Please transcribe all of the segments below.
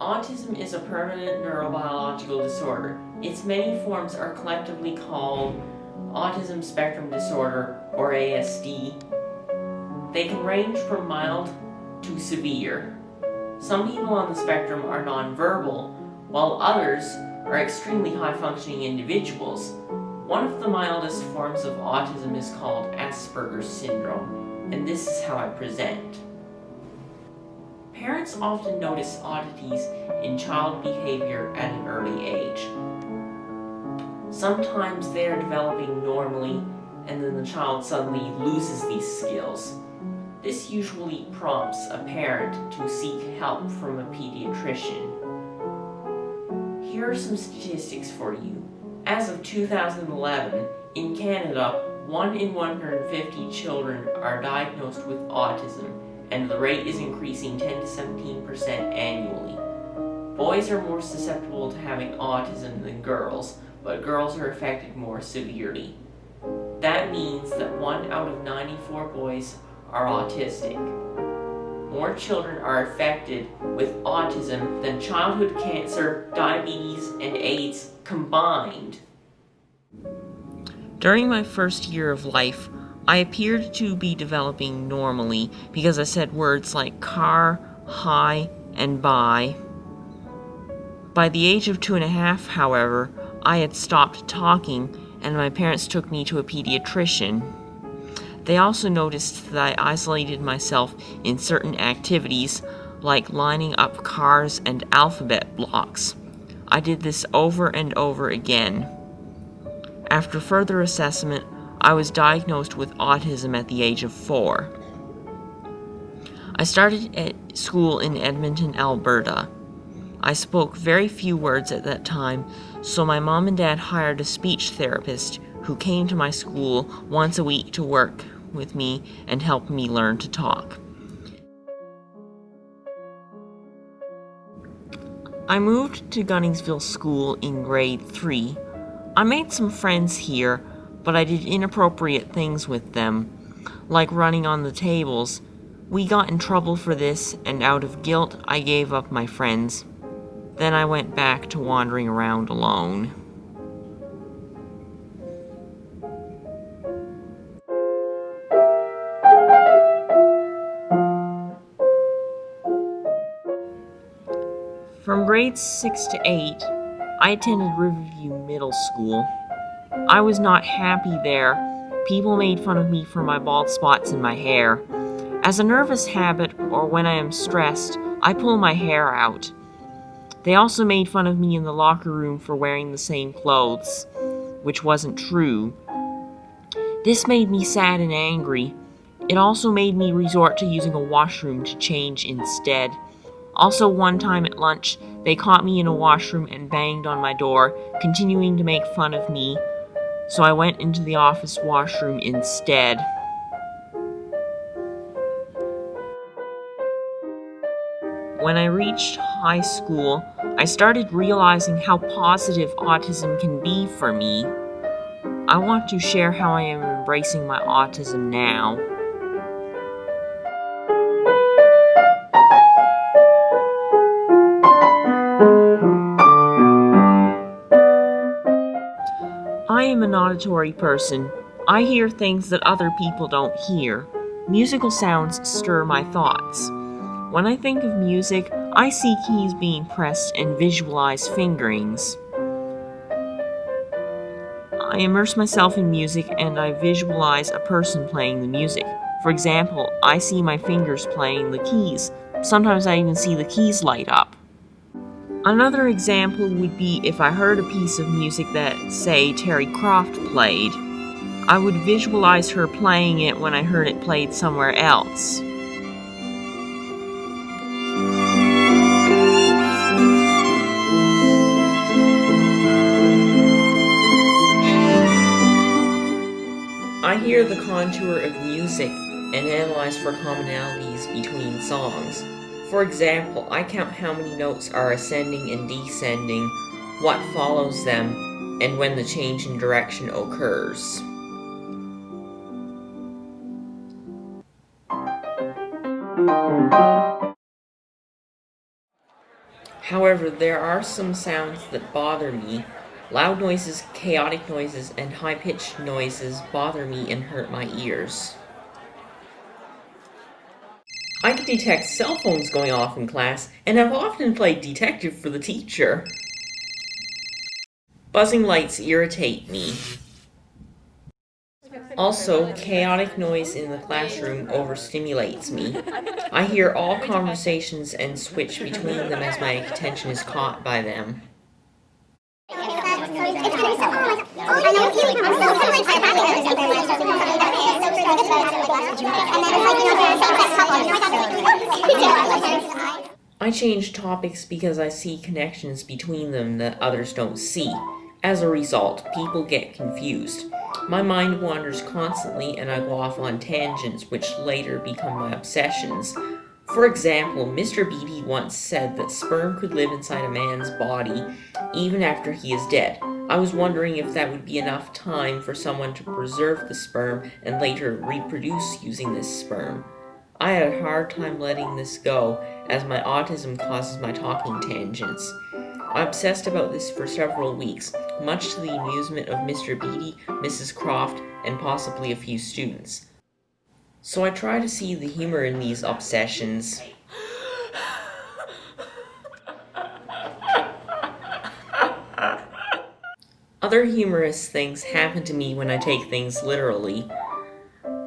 Autism is a permanent neurobiological disorder. Its many forms are collectively called autism spectrum disorder, or ASD. They can range from mild to severe. Some people on the spectrum are nonverbal, while others are extremely high-functioning individuals. One of the mildest forms of autism is called Asperger's syndrome, and this is how I present. Parents often notice oddities in child behavior at an early age. Sometimes they are developing normally, and then the child suddenly loses these skills. This usually prompts a parent to seek help from a pediatrician. Here are some statistics for you. As of 2011, in Canada, 1 in 150 children are diagnosed with autism, and the rate is increasing 10 to 17% annually. Boys are more susceptible to having autism than girls, but girls are affected more severely. That means that 1 out of 94 boys are autistic. More children are affected with autism than childhood cancer, diabetes, and AIDS combined. During my first year of life, I appeared to be developing normally because I said words like car, hi, and bye. By the age of 2.5, however, I had stopped talking, and my parents took me to a pediatrician. They also noticed that I isolated myself in certain activities, like lining up cars and alphabet blocks. I did this over and over again. After further assessment, I was diagnosed with autism at the age of 4. I started at school in Edmonton, Alberta. I spoke very few words at that time, so my mom and dad hired a speech therapist who came to my school once a week to work with me and help me learn to talk. I moved to Gunningsville School in grade 3. I made some friends here, but I did inappropriate things with them, like running on the tables. We got in trouble for this, and out of guilt, I gave up my friends. Then I went back to wandering around alone. From grades 6 to 8, I attended Riverview Middle School. I was not happy there. People made fun of me for my bald spots in my hair. As a nervous habit, or when I am stressed, I pull my hair out. They also made fun of me in the locker room for wearing the same clothes, which wasn't true. This made me sad and angry. It also made me resort to using a washroom to change instead. Also, one time at lunch, they caught me in a washroom and banged on my door, continuing to make fun of me, so I went into the office washroom instead. When I reached high school, I started realizing how positive autism can be for me. I want to share how I am embracing my autism now. I am an auditory person. I hear things that other people don't hear. Musical sounds stir my thoughts. When I think of music, I see keys being pressed and visualize fingerings. I immerse myself in music and I visualize a person playing the music. For example, I see my fingers playing the keys. Sometimes I even see the keys light up. Another example would be if I heard a piece of music that, say, Terry Croft played. I would visualize her playing it when I heard it played somewhere else. I hear the contour of music and analyze for commonalities between songs. For example, I count how many notes are ascending and descending, what follows them, and when the change in direction occurs. However, there are some sounds that bother me. Loud noises, chaotic noises, and high-pitched noises bother me and hurt my ears. I can detect cell phones going off in class, and have often played detective for the teacher. Buzzing lights irritate me. Also, chaotic noise in the classroom overstimulates me. I hear all conversations and switch between them as my attention is caught by them. I change topics because I see connections between them that others don't see. As a result, people get confused. My mind wanders constantly and I go off on tangents which later become my obsessions. For example, Mr. Beatty once said that sperm could live inside a man's body even after he is dead. I was wondering if that would be enough time for someone to preserve the sperm and later reproduce using this sperm. I had a hard time letting this go, as my autism causes my talking tangents. I obsessed about this for several weeks, much to the amusement of Mr. Beatty, Mrs. Croft, and possibly a few students. So I try to see the humor in these obsessions. Other humorous things happen to me when I take things literally.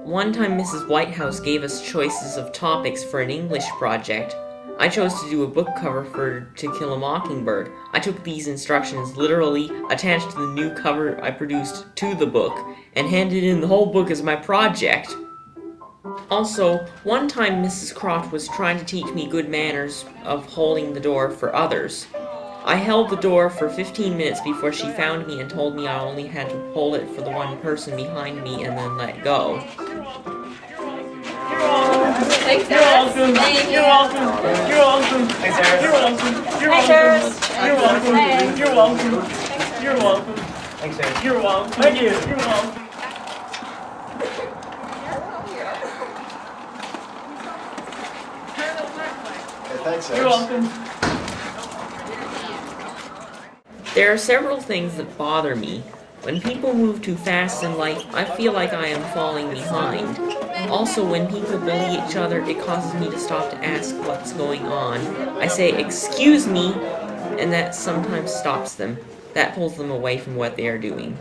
One time Mrs. Whitehouse gave us choices of topics for an English project. I chose to do a book cover for To Kill a Mockingbird. I took these instructions literally, attached the new cover I produced to the book, and handed in the whole book as my project. Also, one time Mrs. Croft was trying to teach me good manners of holding the door for others. I held the door for 15 minutes before she found me and told me I only had to hold it for the one person behind me and then let go. Thanks, you're welcome. You're welcome. You're welcome. Thanks, Sarah. You're welcome. You're welcome. You're welcome. You're welcome. You're welcome. Thanks, Sarah. You're welcome. Thank you. You're welcome. Thanks, Sarah. You're welcome. There are several things that bother me. When people move too fast in life, I feel like I am falling behind. Also, when people bully each other, it causes me to stop to ask what's going on. I say, "Excuse me," and that sometimes stops them. That pulls them away from what they are doing.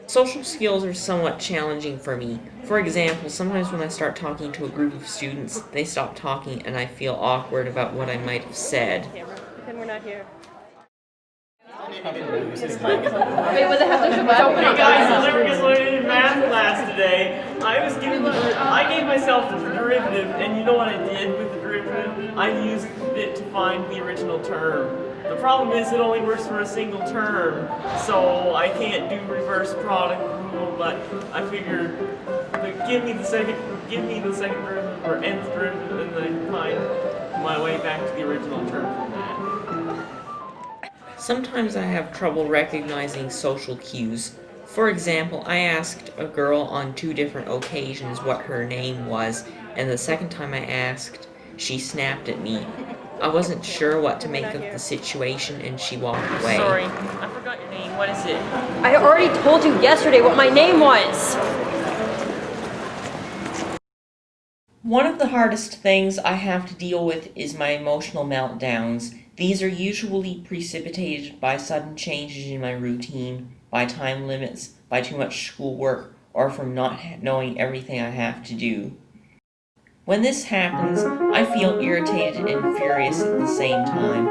Social skills are somewhat challenging for me. For example, sometimes when I start talking to a group of students, they stop talking and I feel awkward about what I might have said. Pretend we're not here. Wait, was it have to show up? Hey guys, I'll never get learning in math class today. I gave myself the derivative, and you know what I did with the derivative? I used it to find the original term. The problem is it only works for a single term, so I can't do reverse product rule, but I figured, give me the second derivative or nth derivative, and then I can find my way back to the original term from that. Sometimes I have trouble recognizing social cues. For example, I asked a girl on 2 different occasions what her name was, and the second time I asked, she snapped at me. I wasn't sure what to make of the situation, and she walked away. Sorry, I forgot your name. What is it? I already told you yesterday what my name was. One of the hardest things I have to deal with is my emotional meltdowns. These are usually precipitated by sudden changes in my routine, by time limits, by too much schoolwork, or from not knowing everything I have to do. When this happens, I feel irritated and furious at the same time.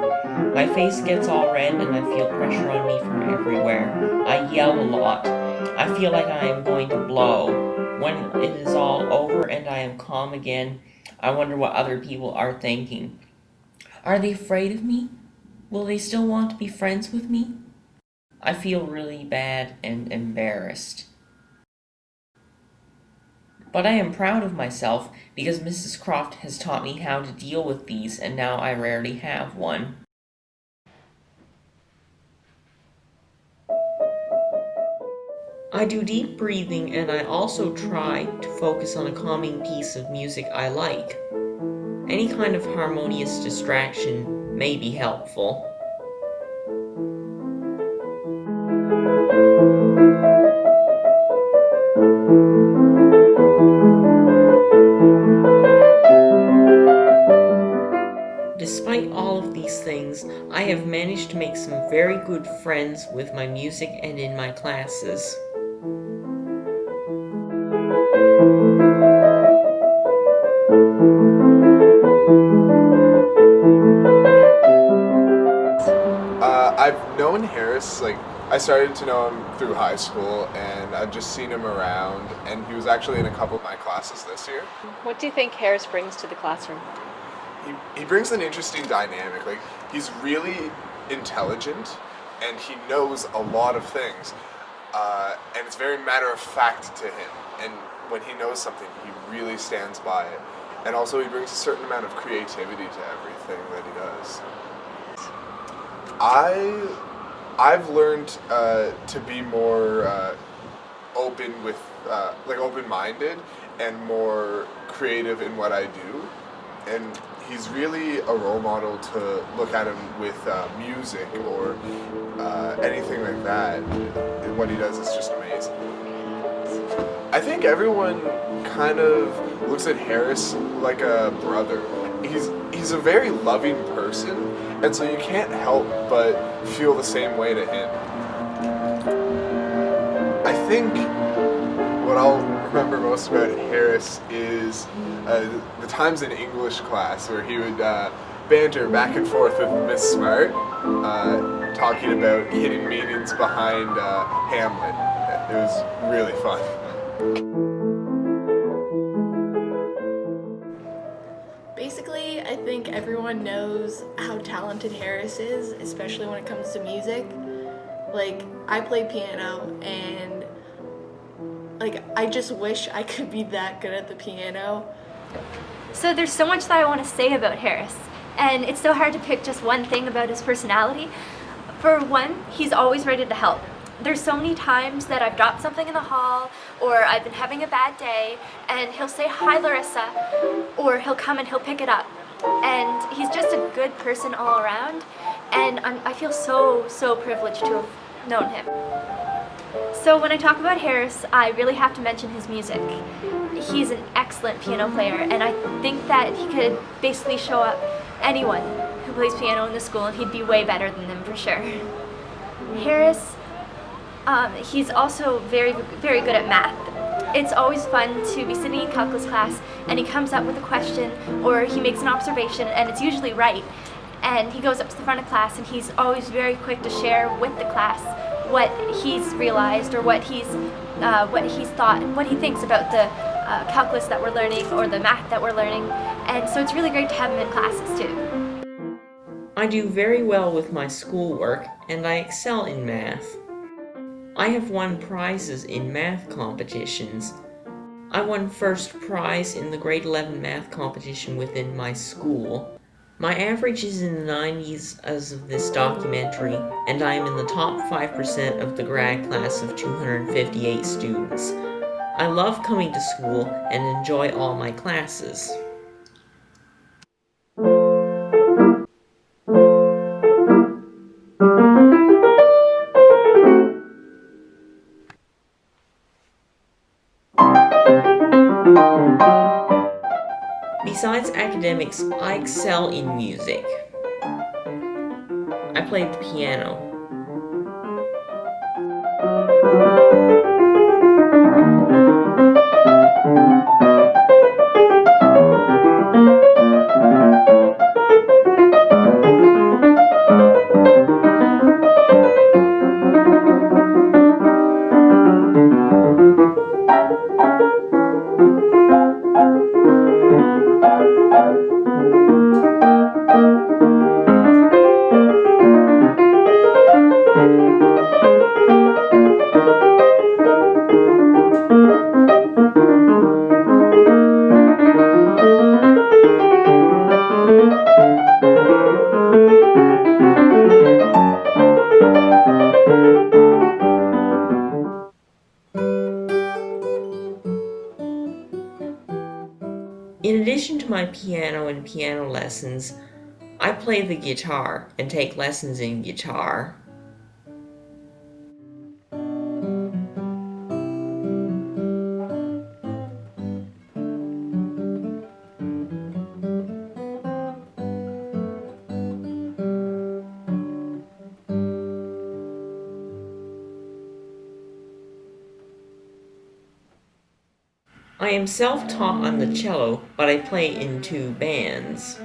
My face gets all red and I feel pressure on me from everywhere. I yell a lot. I feel like I am going to blow. When it is all over and I am calm again, I wonder what other people are thinking. Are they afraid of me? Will they still want to be friends with me? I feel really bad and embarrassed. But I am proud of myself because Mrs. Croft has taught me how to deal with these, and now I rarely have one. I do deep breathing, and I also try to focus on a calming piece of music I like. Any kind of harmonious distraction may be helpful. Despite all of these things, I have managed to make some very good friends with my music and in my classes. I've known Harris, I started to know him through high school, and I've just seen him around, and he was actually in a couple of my classes this year. What do you think Harris brings to the classroom? He brings an interesting dynamic. He's really intelligent, and he knows a lot of things, and it's very matter of fact to him, and when he knows something, he really stands by it. And also he brings a certain amount of creativity to everything that he does. I've learned to be more open with, open-minded and more creative in what I do. And he's really a role model to look at him with music or anything like that. And what he does is just amazing. I think everyone kind of looks at Harris like a brother. He's a very loving person, and so you can't help but feel the same way to him. I think what I'll remember most about Harris is the times in English class where he would banter back and forth with Miss Smart, talking about hidden meanings behind Hamlet. It was really fun. Basically, I think everyone knows how talented Harris is, especially when it comes to music. I play piano, and I just wish I could be that good at the piano. So there's so much that I want to say about Harris, and it's so hard to pick just one thing about his personality. For one, he's always ready to help. There's so many times that I've dropped something in the hall, or I've been having a bad day, and he'll say, "Hi, Larissa," or he'll come and he'll pick it up. And he's just a good person all around, and I feel so privileged to have known him. So when I talk about Harris, I really have to mention his music. He's an excellent piano player, and I think that he could basically show up anyone who plays piano in the school, and he'd be way better than them for sure. Harris, he's also very good at math. It's always fun to be sitting in calculus class and he comes up with a question or he makes an observation and it's usually right. And he goes up to the front of class and he's always very quick to share with the class what he's realized or what he's thought, what he thinks about the calculus that we're learning or the math that we're learning. And so it's really great to have him in classes too. I do very well with my schoolwork and I excel in math. I have won prizes in math competitions. I won first prize in the grade 11 math competition within my school. My average is in the 90s as of this documentary, and I am in the top 5% of the grad class of 258 students. I love coming to school and enjoy all my classes. Besides academics, I excel in music. I play the piano. In addition to my piano and piano lessons, I play the guitar and take lessons in guitar. I am self-taught on the cello, but I play in 2 bands.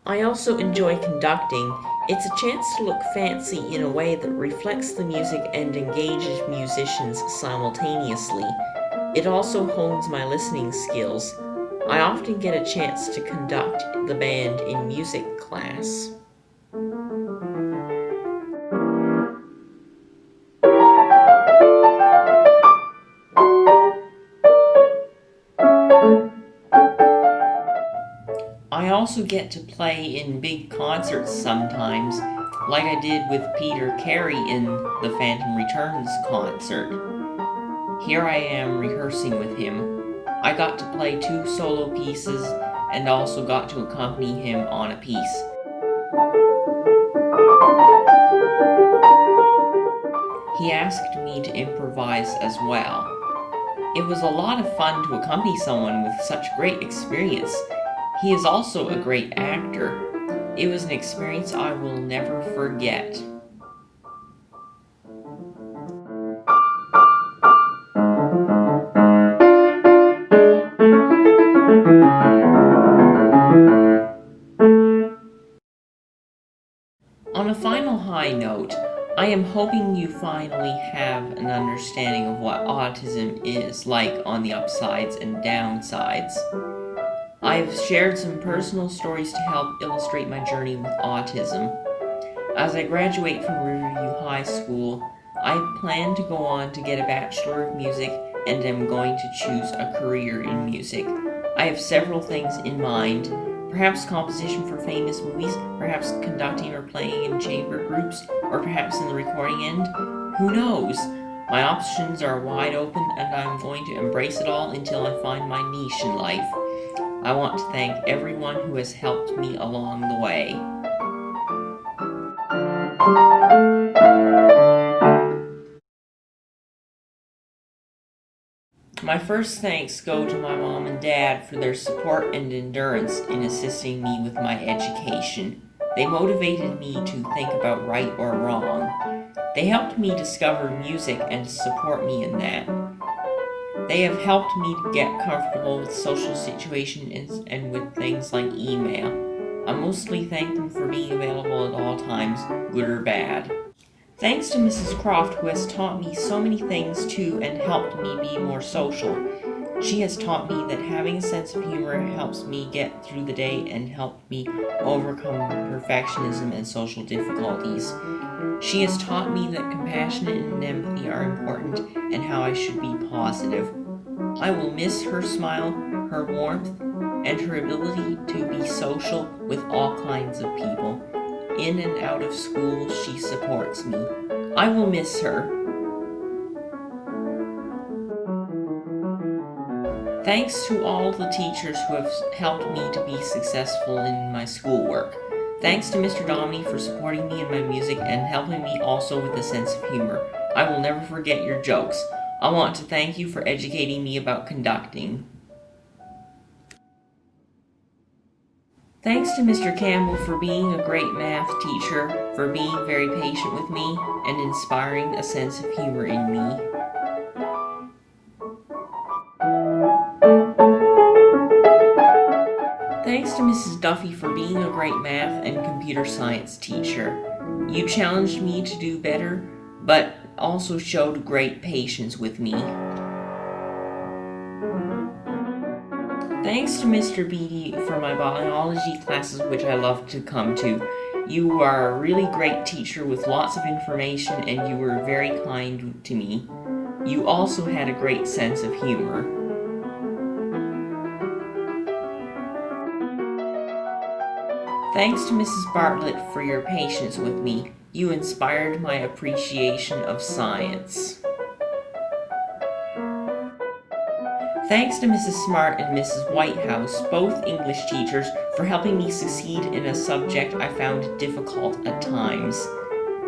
I also enjoy conducting. It's a chance to look fancy in a way that reflects the music and engages musicians simultaneously. It also hones my listening skills. I often get a chance to conduct the band in music class. I also get to play in big concerts sometimes, like I did with Peter Carey in the Phantom Returns concert. Here I am rehearsing with him. I got to play 2 solo pieces and also got to accompany him on a piece. He asked me to improvise as well. It was a lot of fun to accompany someone with such great experience. He is also a great actor. It was an experience I will never forget. On a final high note, I am hoping you finally have an understanding of what autism is like on the upsides and downsides. I've shared some personal stories to help illustrate my journey with autism. As I graduate from Riverview High School, I plan to go on to get a Bachelor of Music and am going to choose a career in music. I have several things in mind. Perhaps composition for famous movies, perhaps conducting or playing in chamber groups, or perhaps in the recording end. Who knows? My options are wide open and I'm going to embrace it all until I find my niche in life. I want to thank everyone who has helped me along the way. My first thanks go to my mom and dad for their support and endurance in assisting me with my education. They motivated me to think about right or wrong. They helped me discover music and to support me in that. They have helped me to get comfortable with social situations and with things like email. I mostly thank them for being available at all times, good or bad. Thanks to Mrs. Croft, who has taught me so many things too and helped me be more social. She has taught me that having a sense of humor helps me get through the day and helped me overcome perfectionism and social difficulties. She has taught me that compassion and empathy are important and how I should be positive. I will miss her smile, her warmth, and her ability to be social with all kinds of people. In and out of school, she supports me. I will miss her. Thanks to all the teachers who have helped me to be successful in my schoolwork. Thanks to Mr. Domney for supporting me in my music and helping me also with a sense of humor. I will never forget your jokes. I want to thank you for educating me about conducting. Thanks to Mr. Campbell for being a great math teacher, for being very patient with me, and inspiring a sense of humor in me. Thanks to Mrs. Duffy for being a great math and computer science teacher. You challenged me to do better, but also showed great patience with me. Thanks to Mr. Beatty for my biology classes, which I love to come to. You are a really great teacher with lots of information, and you were very kind to me. You also had a great sense of humor. Thanks to Mrs. Bartlett for your patience with me. You inspired my appreciation of science. Thanks to Mrs. Smart and Mrs. Whitehouse, both English teachers, for helping me succeed in a subject I found difficult at times.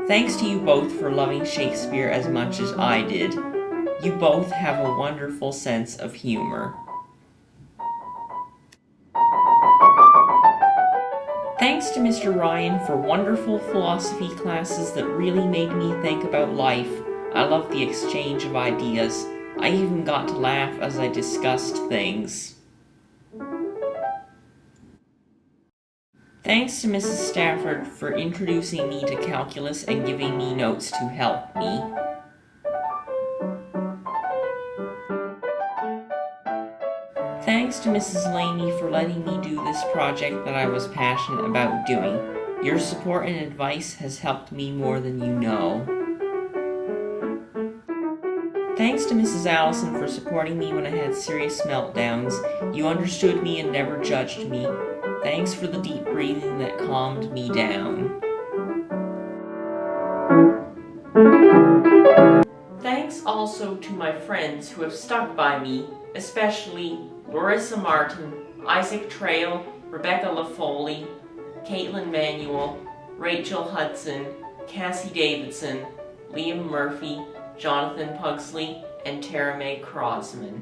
Thanks to you both for loving Shakespeare as much as I did. You both have a wonderful sense of humor. Thanks to Mr. Ryan for wonderful philosophy classes that really made me think about life. I love the exchange of ideas. I even got to laugh as I discussed things. Thanks to Mrs. Stafford for introducing me to calculus and giving me notes to help me. Thanks to Mrs. Laney for letting me do this project that I was passionate about doing. Your support and advice has helped me more than you know. Thanks to Mrs. Allison for supporting me when I had serious meltdowns. You understood me and never judged me. Thanks for the deep breathing that calmed me down. Thanks also to my friends who have stuck by me, especially Larissa Martin, Isaac Trail, Rebecca LaFoley, Caitlin Manuel, Rachel Hudson, Cassie Davidson, Liam Murphy, Jonathan Pugsley, and Tara Mae Crosman.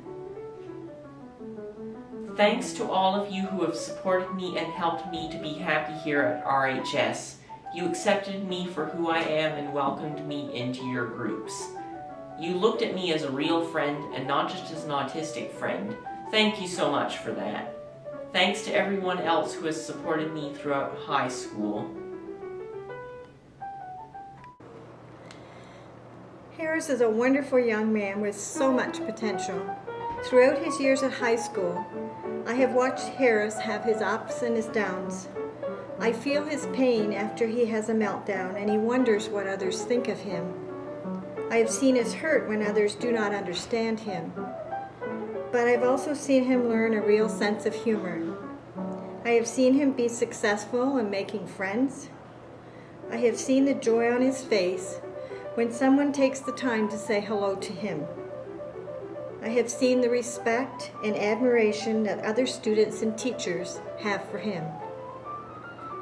Thanks to all of you who have supported me and helped me to be happy here at RHS. You accepted me for who I am and welcomed me into your groups. You looked at me as a real friend and not just as an autistic friend. Thank you so much for that. Thanks to everyone else who has supported me throughout high school. Harris is a wonderful young man with so much potential. Throughout his years at high school, I have watched Harris have his ups and his downs. I feel his pain after he has a meltdown and he wonders what others think of him. I have seen his hurt when others do not understand him. But I've also seen him learn a real sense of humor. I have seen him be successful in making friends. I have seen the joy on his face when someone takes the time to say hello to him. I have seen the respect and admiration that other students and teachers have for him.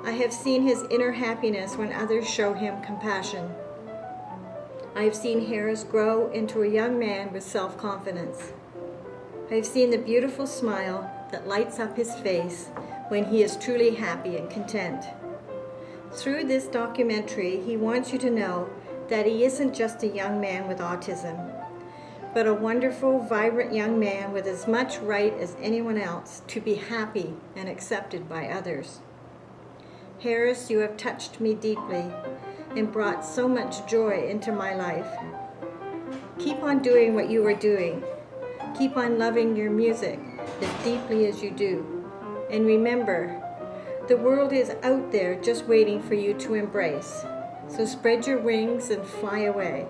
I have seen his inner happiness when others show him compassion. I have seen Harris grow into a young man with self-confidence. I have seen the beautiful smile that lights up his face when he is truly happy and content. Through this documentary, he wants you to know that he isn't just a young man with autism, but a wonderful, vibrant young man with as much right as anyone else to be happy and accepted by others. Harris, you have touched me deeply and brought so much joy into my life. Keep on doing what you are doing. Keep on loving your music as deeply as you do. And remember, the world is out there just waiting for you to embrace. So spread your wings and fly away.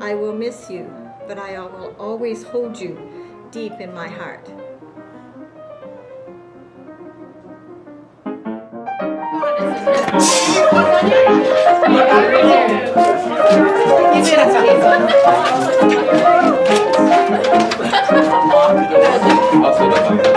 I will miss you, but I will always hold you deep in my heart. You did it.